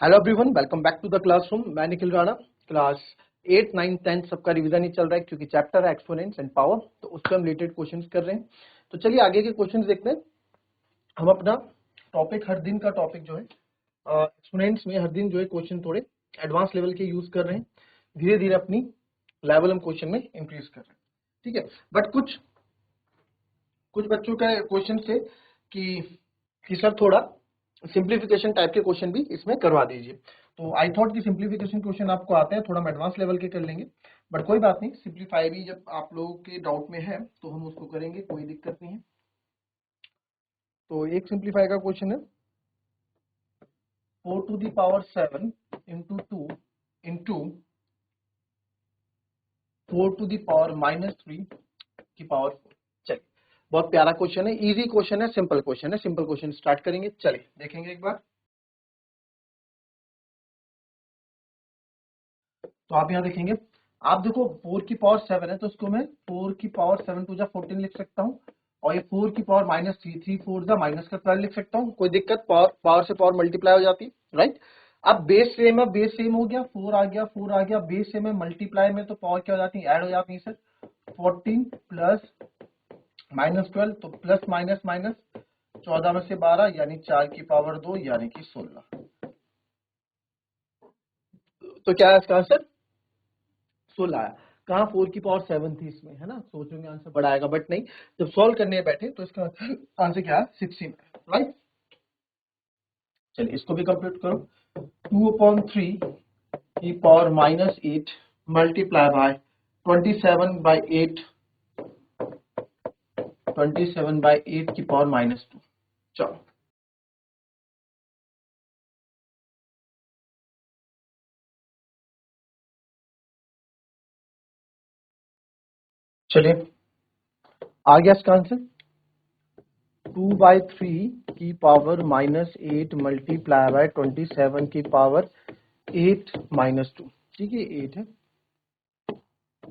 Hello everyone, welcome back to the classroom. मैं Nikhil Rana. Class 8, 9, 10 सबका revision ही चल रहा है क्योंकि चैप्टर है एक्सपोनेंट्स एंड पावर, तो उससे हम रिलेटेड क्वेश्चंस कर रहे हैं। तो चलिए आगे के क्वेश्चंस देखते हैं। हम अपना टॉपिक हर दिन का टॉपिक जो है एक्सपोनेंट्स में हर दिन जो है क्वेश्चन थोड़े एडवांस लेवल के यूज कर रहे हैं। धीरे धीरे अपनी लेवल हम क्वेश्चन में इंक्रीज कर रहे हैं, ठीक है। बट कुछ बच्चों का क्वेश्चन थे कि सर थोड़ा सिंप्लीफिकेशन टाइप के क्वेश्चन भी इसमें करवा दीजिए। तो आई थॉट कि सिंप्लीफिकेशन क्वेश्चन आपको आते हैं, थोड़ा हम एडवांस लेवल के कर लेंगे। बट कोई बात नहीं, सिंप्लीफाई भी जब आप लोगों के डाउट में है तो हम उसको करेंगे, कोई दिक्कत नहीं है। तो एक सिंप्लीफाई का क्वेश्चन है 4 to the power 7 into 2 into 4 to the power -3 की पावर 4। चलिए, बहुत प्यारा क्वेश्चन है, इजी क्वेश्चन है, सिंपल क्वेश्चन है। सिंपल क्वेश्चन स्टार्ट करेंगे, चलिए देखेंगे एक बार। तो आप यहाँ देखेंगे, आप देखो 4 की पावर 7 है तो इसको मैं 4 की पावर 7 टू जा 14 लिख सकता हूँ, और ये 4 की पावर -3, 3 4 जा माइनस का 12 लिख सकता हूँ। कोई दिक्कत, पावर से पावर मल्टीप्लाई हो जाती है, राइट। अब बेस सेम है, बेस सेम हो गया, 4 आ गया, 4 आ गया, बेस सेम है, मल्टीप्लाई में तो पावर क्या हो जाती है, ऐड हो जाती है सर। 14 प्लस -12, तो प्लस माइनस माइनस, 14 में से 12 यानी 4 की पावर 2 यानी कि 16। तो क्या है इसका आंसर, 16 आया। कहाँ 4 की पावर 7 थी इसमें, है ना। सोचोगे आंसर बड़ा आएगा, बट नहीं। जब सॉल्व करने बैठे तो इसका आंसर क्या है, 16, राइट। चलिए इसको भी कंप्लीट करो। 2/3 की पावर -8 मल्टीप्लाई बाय 27/8, 27/8 की पावर -2। चलो चलिए, आ गया इसका आंसर। 2/3 की पावर -8 मल्टीप्लाई बाय 27 की पावर 8 -2, ठीक है, 8 है।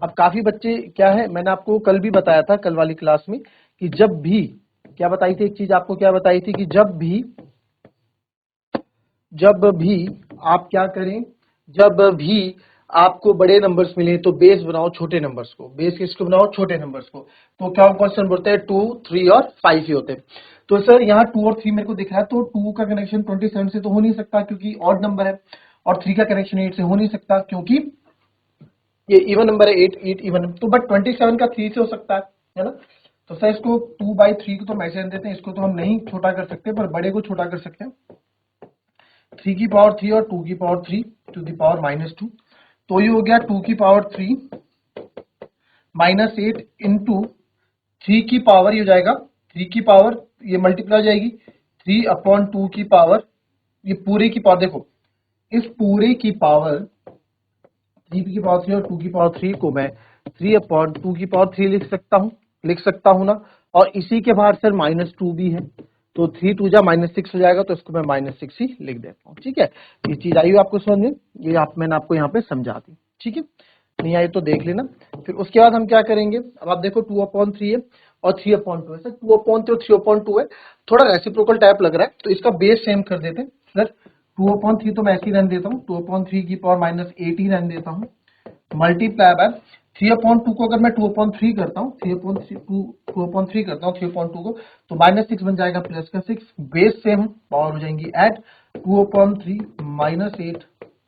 अब काफी बच्चे क्या है, मैंने आपको कल भी बताया था, कल वाली क्लास में, कि जब भी क्या बताई थी, एक चीज आपको क्या बताई थी कि जब भी आप क्या करें, जब भी आपको बड़े नंबर्स मिले तो बेस बनाओ छोटे नंबर्स को, बेस किसको बनाओ, छोटे नंबर्स को। तो क्या क्वेश्चन बोलते हैं, 2, 3 और 5 ही होते हैं। तो सर यहाँ 2 और 3 मेरे को दिख रहा है, तो 2 का कनेक्शन 27 से तो हो नहीं सकता क्योंकि ऑड नंबर है, और 3 का कनेक्शन 8 से हो नहीं सकता क्योंकि ये इवन नंबर है, 8 इवन। तो बट 27 का 3 से हो सकता है ना। तो सर इसको 2/3 को तो मैसेज देते हैं, इसको तो हम नहीं छोटा कर सकते पर बड़े को छोटा कर सकते हैं। 3 की पावर 3 और 2 की पावर 3 टू द पावर -2, तो ये हो गया 2 की पावर 3 -8 इंटू 3 की पावर, ये हो जाएगा 3 की पावर, ये मल्टीप्लाई हो जाएगी 3/2 की पावर, ये पूरे की पावर देखो, इस पूरे की पावर 3 की पावर 3 और 2 की पावर 3 को मैं 3/2 की पावर 3 लिख सकता हूं ना। और इसी के बाहर सर -2 भी है, तो 3 2 जा -6 हो जाएगा, तो इसको मैं -6 ही लिख देता हूँ, ठीक है। ये चीज आई हुई आपको समझ में, ये मैंने आपको यहाँ पे समझा दी, ठीक है। नहीं आई तो देख लेना। फिर उसके बाद हम क्या करेंगे, अब आप देखो 2/3 है और 3/2 है। सर 2/3 और 3/2 है, थोड़ा रेसिप्रोकल टाइप लग रहा है, तो इसका बेस सेम कर देते हैं सर। 2/3 तो मैं ऐसे ही रहने देता हूँ, 2/3 की पावर -8 ही रहने देता हूँ, मल्टीप्लाई बाय 3/2 को अगर मैं 2/3 करता हूँ, 2/3 करता हूँ 3/2 को, तो -6 बन जाएगा प्लस का 6, बेस सेम है, पावर हो जाएंगी add 2/3 -8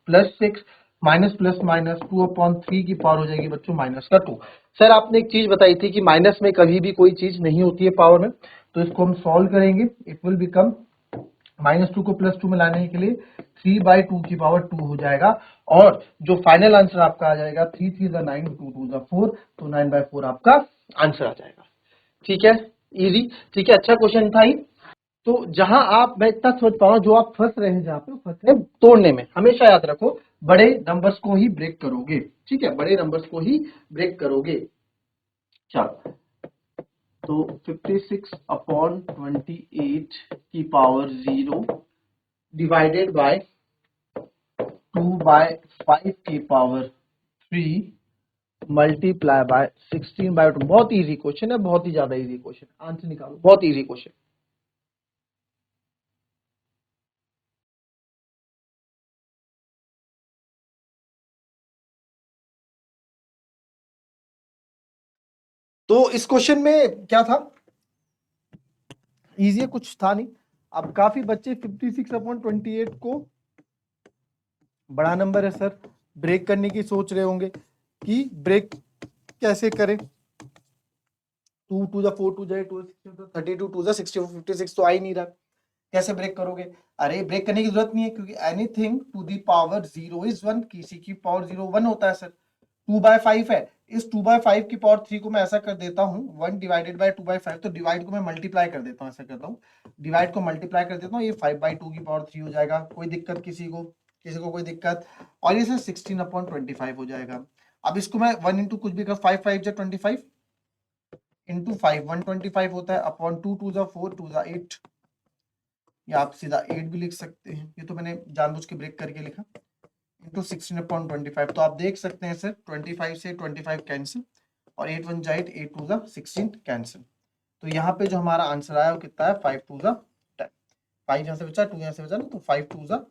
plus 6 minus plus minus 2/3 की पावर हो जाएगी बच्चों -2। सर आपने एक चीज बताई थी कि माइनस में कभी भी कोई चीज नहीं होती है पावर में, तो इसको हम सॉल्व करेंगे। इट विल बिकम -2 को +2 में लाने के लिए 3/2 की पावर 2 हो जाएगा, और जो फाइनल आंसर आपका आ जाएगा 3 3 9 2 2 4, तो 9/4 आपका आंसर आ जाएगा, ठीक है। इजी, ठीक है, अच्छा क्वेश्चन था ही। तो जहां आप, मैं इतना सोच पा रहा हूं, जो आप फंस रहे हैं, जहां पे फंस रहे हैं तोड़ने में, हमेशा याद रखो बड़े नंबर्स को ही ब्रेक करोगे, ठीक है, बड़े नंबर्स को ही ब्रेक करोगे। चलो, तो 56/28 की पावर 0 डिवाइडेड बाय 2/5 की पावर 3 मल्टीप्लाई बाय 16/2। बहुत इजी क्वेश्चन है, बहुत ही ज्यादा इजी क्वेश्चन, आंसर निकालो, बहुत इजी क्वेश्चन। तो इस क्वेश्चन में क्या था, इजी कुछ था नहीं। अब काफी बच्चे 56/28 को बड़ा नंबर है सर, ब्रेक करने की सोच रहे होंगे कि ब्रेक कैसे करें। 2 2 जा 4 2 जा 2 32 2 जा 64 56 तो आ ही नहीं रहा, कैसे ब्रेक करोगे? अरे ब्रेक करने की जरूरत नहीं है, क्योंकि anything to the power 0 is 1, किसी की पावर 0 1 होता है सर। 2/5 है, इस 2/5 की पावर 3 को मैं ऐसा कर देता हूँ 1 डिवाइडेड बाय 2/5, तो डिवाइड को मैं मल्टीप्लाई कर देता हूँ, ऐसा करता हूँ डिवाइड को मल्टीप्लाई कर देता हूँ, ये 5/2 की पावर 3 हो जाएगा। कोई दिक्कत किसी को? किसी को कोई दिक्कत? और ये सर 16/25 हो जाएगा। अब इसको मैं 1 इंटू कुछ भी कर, 5 5 जा 25 इंटू 5 125 होता है, अपॉन 2 2 जा 4 2 जा 8, या आप सीधा 8 भी लिख सकते हैं, ये तो मैंने जानबूझ के ब्रेक करके लिखा, इंटू 16/25। तो आप देख सकते हैं सर 25 से 25 कैंसिल, और 8 1 जा 8 8 2 जा 16 कैंसिल। तो यहाँ पे जो हमारा आंसर आया वो कितना है, 5 2 जा 10। 5 यहाँ से बचा, 2 यहाँ से बचा ना, तो 5 2 जा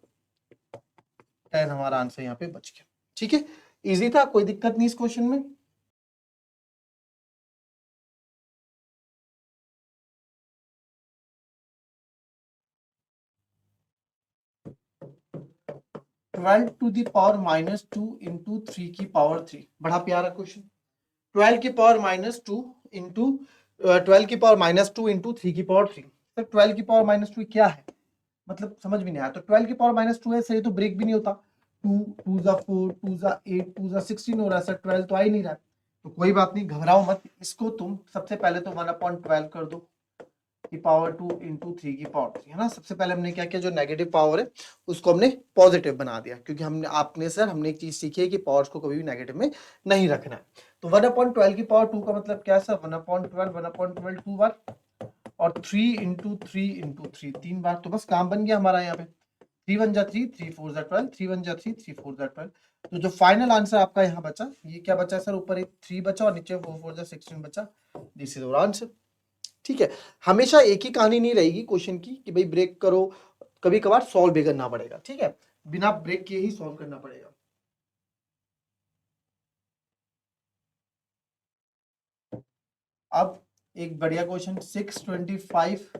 10 हमारा आंसर यहाँ पे बच गया। ठीक है, इजी था, कोई दिक्कत नहीं इस क्वेश्चन में। Twelve to the power -2 into 3 की पावर 3, बड़ा प्यारा क्वेश्चन। 12 की पावर -2 इंटू 12 की पावर -2 इंटू 3 की पावर 3। सर 12 की पावर -2 क्या है, मतलब समझ में नहीं आया। तो 12 की पावर -2 है सही, तो ब्रेक भी नहीं होता। 2 2 जा 4 2 जा 8 2 जा 16 हो रहा है सर, 12 तो आ ही नहीं रहा है। तो कोई बात नहीं, घबराओ मत, इसको तुम सबसे पहले तो 1/12 कर दो की पावर 2 इंटू 3 की पावर 3, है ना। सबसे पहले हमने क्या किया, जो नेगेटिव पावर है उसको हमने पॉजिटिव बना दिया, क्योंकि हमने एक चीज सीखी है कि पावर्स को कभी भी नेगेटिव में नहीं रखना है। तो 1/12 की पावर 2 का मतलब क्या है सर, 1/12 1/12 2 बार, और 3 इंटू 3 इंटू 3 3 बार। तो बस काम बन गया हमारा यहाँ पे। 3 1 जा 3 3 4 जा 12, 3 1 जा 3 3 4 जा 12। तो जो फाइनल आंसर आपका यहाँ बचा, ये क्या बचा सर, ऊपर एक 3 बचा और नीचे 4 4 जा 16 बचा। This is our answer. ठीक है, हमेशा एक ही कहानी नहीं रहेगी क्वेश्चन की कि भाई ब्रेक करो, कभी कभार सॉल्व भी करना पड़ेगा। ठीक है, बिना ब्रेक किए ही सॉल्व करना पड़ेगा। अब एक बढ़िया क्वेश्चन, 625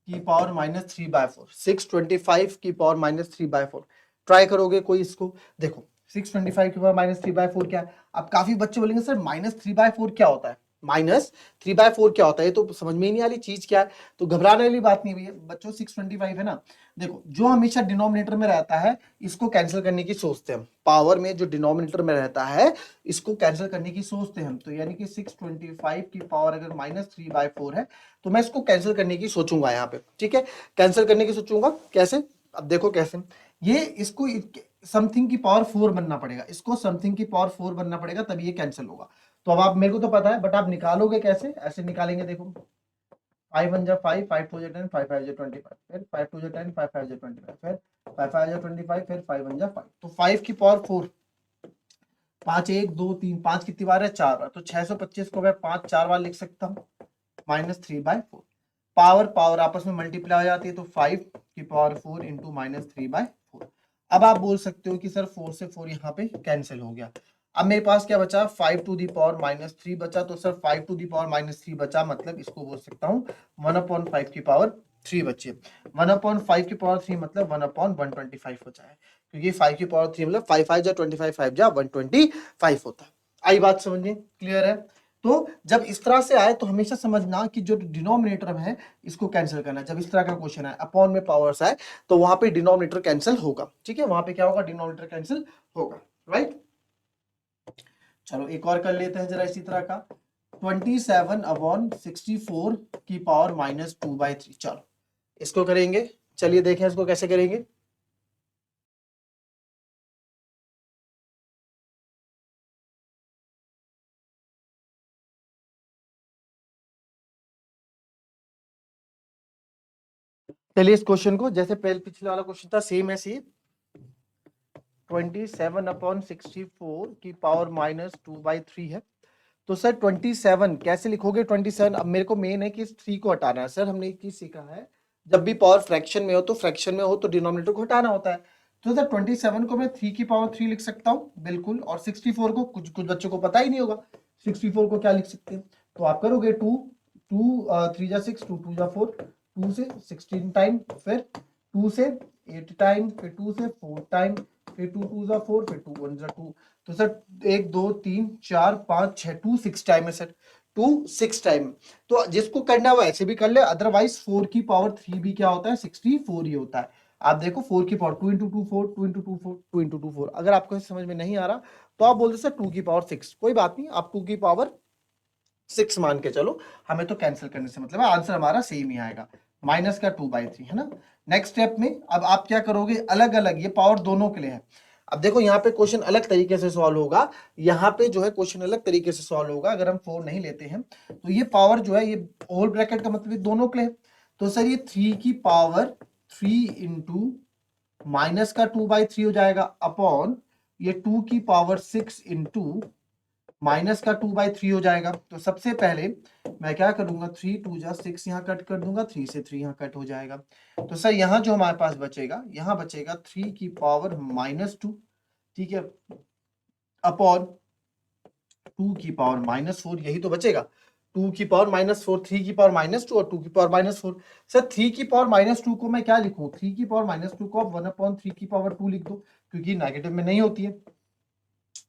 की पावर -3/4, 625 की पावर -3/4 ट्राई करोगे कोई इसको? देखो 625 की पावर -3/4 क्या है। अब काफी बच्चे बोलेंगे सर -3/4 क्या होता है, -3/4 क्या होता है, ये तो समझ में ही नहीं आ रही चीज क्या है। तो घबराने वाली बात नहीं भैया बच्चों, 625 है ना, देखो जो हमेशा डिनोमिनेटर में रहता है इसको कैंसिल करने की सोचते हैं, पावर में जो डिनोमिनेटर में रहता है इसको कैंसिल करने की सोचते हैं हम। तो यानी कि 625 की पावर अगर -3/4 है तो मैं इसको कैंसिल करने की सोचूंगा यहाँ पे। ठीक है, कैंसिल करने की सोचूंगा कैसे, अब देखो कैसे, ये इसको समथिंग की पावर 4 बनना पड़ेगा, इसको समथिंग की पावर 4 बनना पड़ेगा तभी ये कैंसिल होगा। तो अब आप, मेरे को तो पता है बट आप निकालोगे कैसे, ऐसे निकालेंगे देखो, 5 1 जा 5 5 2 जा 10 5 5 जा 25, फिर 5 2 जा 10 5 5 जा 25, फिर 5 5 जा 25, फिर 5 1 जा 5। तो 5 की पावर 4, 5 1 2 3 5 कितनी बार है, 4 बार, तो 625 को मैं 5 4 बार लिख सकता हूँ, -3/4। पावर पावर आपस में मल्टीप्लाई हो जाती है, तो 5 की पावर 4 इंटू -3/4। अब आप बोल सकते हो कि सर 4 से 4 यहाँ पे कैंसिल हो गया। अब मेरे पास क्या बचा, 5 टू दी पावर -3 बचा, तो सर 5 टू दी पावर -3 बचा, मतलब इसको बोल सकता हूँ 1/5 की पावर 3 बची। 1/5 की पावर 3 मतलब 1/125 बचा है, क्योंकि 5 की पावर 3 मतलब 5 5 जा 25 5 जा 125 होता है। आई बात समझ में, क्लियर है? तो जब इस तरह से आए तो हमेशा समझना कि जो डिनोमिनेटर है इसको कैंसिल करना है। जब इस तरह का क्वेश्चन है अपॉन में पावर्स आए तो वहां पे डिनोमिनेटर कैंसिल होगा। ठीक है, वहां पे क्या होगा, डिनोमिनेटर कैंसिल होगा, राइट। चलो एक और कर लेते हैं जरा इसी तरह का, 27/64 की पावर -2/3। चलो इसको करेंगे, चलिए देखें इसको कैसे करेंगे। चलिए इस क्वेश्चन को, जैसे पहले पिछले वाला क्वेश्चन था सेम है सी, 27/64 की पावर -2/3 है। तो सर 27 कैसे लिखोगे, 27, अब मेरे को मेन है कि इस 3 को हटाना है। सर हमने एक चीज सीखा है, जब भी पावर फ्रैक्शन में हो तो डिनोमिनेटर को हटाना होता है। तो सर 27 को मैं 3 की पावर 3 लिख सकता हूँ बिल्कुल, और 64 को कुछ कुछ बच्चों को पता ही नहीं होगा, 64 को क्या लिख सकते हैं, तो आप करोगे 2 3 जा 6, 2 2 जा 4, 2 से 16 टाइम, फिर 2 से 8 टाइम, फिर 2 से 4 टाइम, फिर 2 2 जा 4, फिर 2 1 जा 2। तो सर 1 2 3 4 5 6 2 6 टाइम है सर, 2 6 टाइम। तो जिसको करना है वो ऐसे भी कर ले, अदरवाइज 4 की पावर 3 भी क्या होता है, 64 ही होता है। आप देखो 4 की पावर 2 इंटू 2 4, 2 इंटू 2 4, 2 इंटू 2 4। अगर आपको समझ में नहीं आ रहा तो आप बोल दो सर 2 की पावर 6, कोई बात नहीं, आप 2 की पावर 6 मान के चलो, हमें तो कैंसिल करने से मतलब है, आंसर हमारा सेम ही आएगा, माइनस का 2/3 है ना। नेक्स्ट स्टेप में अब आप क्या करोगे, अलग अलग, ये पावर दोनों के लिए है। अब देखो यहाँ पे क्वेश्चन अलग तरीके से सॉल्व होगा, यहाँ पे जो है क्वेश्चन अलग तरीके से सॉल्व होगा। अगर हम 4 नहीं लेते हैं तो ये पावर जो है, ये होल ब्रैकेट का मतलब ये दोनों के लिए, तो सर ये 3 की पावर 3 इंटू माइनस का 2/3 हो जाएगा, अपॉन ये 2 की पावर 6 इंटू माइनस का 2/3 हो जाएगा। तो सबसे पहले मैं क्या करूंगा, 3 2 जा 6 यहाँ कट कर दूंगा, 3 से 3 यहाँ कट हो जाएगा। तो सर यहाँ जो हमारे पास बचेगा, यहाँ बचेगा 3 की पावर -2, ठीक है, अपॉन 2 की पावर -4, यही तो बचेगा। 2 की पावर -4, 3 की पावर -2 और 2 की पावर -4। सर 3 की पावर -2 को मैं क्या लिखूं, 3 की पावर -2 को आप 1/3 की पावर 2 लिख दो, क्योंकि नेगेटिव में नहीं होती है।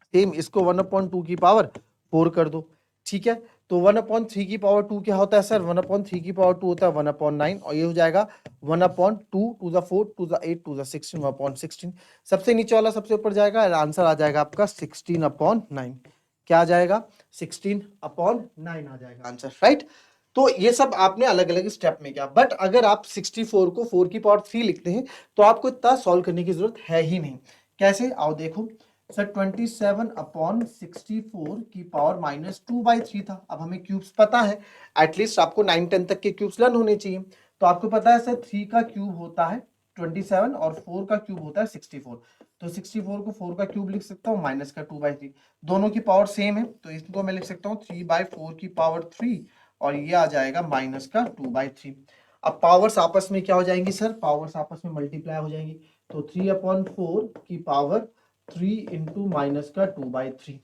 सेम इसको 1/2 की पावर 4 कर दो, ठीक है। तो 1/3 की पावर 2 क्या होता है सर, 1/3 की पावर 2 होता है 1/9, और ये हो जाएगा 1/2 2 जा 4 2 जा 8 2 जा 16 1/16। सबसे नीचे वाला सबसे ऊपर जाएगा, आंसर आ जाएगा आपका 16/9। क्या आ जाएगा, 16/9 आ जाएगा आंसर, राइट। तो ये सब आपने अलग अलग स्टेप में किया, बट अगर आप 64 को 4 की पावर 3 लिखते हैं तो आपको इतना सॉल्व करने की जरूरत है ही नहीं। कैसे, आओ देखो सर, 27/64 की पावर -2/3 था। अब हमें क्यूब्स पता है, एटलीस्ट आपको 9 10 तक के क्यूब्स लर्न होने चाहिए। तो आपको पता है सर 3 का क्यूब होता है 27 और 4 का क्यूब होता है 64। तो 64 को 4 का क्यूब लिख सकता हूँ, माइनस का 2/3, दोनों की पावर सेम है, तो इसको मैं लिख सकता हूँ 3/4 की पावर 3, और ये आ जाएगा माइनस का 2/3। अब पावर्स आपस में क्या हो जाएंगी सर, पावर्स आपस में मल्टीप्लाई हो जाएंगी, तो 3/4 की पावर 3 इंटू माइनस का 2/3।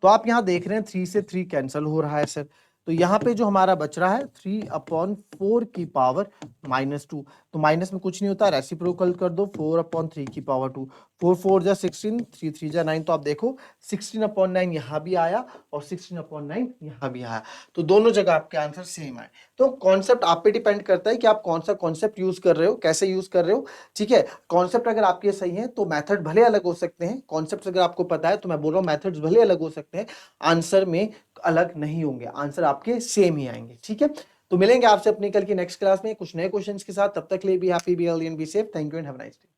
तो आप यहां देख रहे हैं 3 से 3 कैंसिल हो रहा है सर, तो यहाँ पे जो हमारा बच रहा है 3/4 की पावर -2, तो माइनस में कुछ नहीं होता, रेसिप्रोकल कर दो, 4/3 की पावर 2, 4 4 जा 16, 3 3 जा 9, तो आप देखो 16/9 यहाँ भी आया और 16/9 यहाँ भी आया, तो दोनों जगह आपके आंसर सेम आए। तो कॉन्सेप्ट आप पे डिपेंड करता है कि आप कौन सा कॉन्सेप्ट यूज कर रहे हो, कैसे यूज कर रहे हो, ठीक है। कॉन्सेप्ट अगर आपके सही है तो मेथड भले अलग हो सकते हैं, कॉन्सेप्ट अगर आपको पता है तो मैं बोल रहा हूँ मेथड्स भले अलग हो सकते हैं, आंसर में अलग नहीं होंगे, आंसर आपके सेम ही आएंगे, ठीक है। तो मिलेंगे आपसे अपनी कल की नेक्स्ट क्लास में कुछ नए क्वेश्चंस के साथ, तब तक के लिए be happy, be healthy and be safe. Thank you and have a nice day.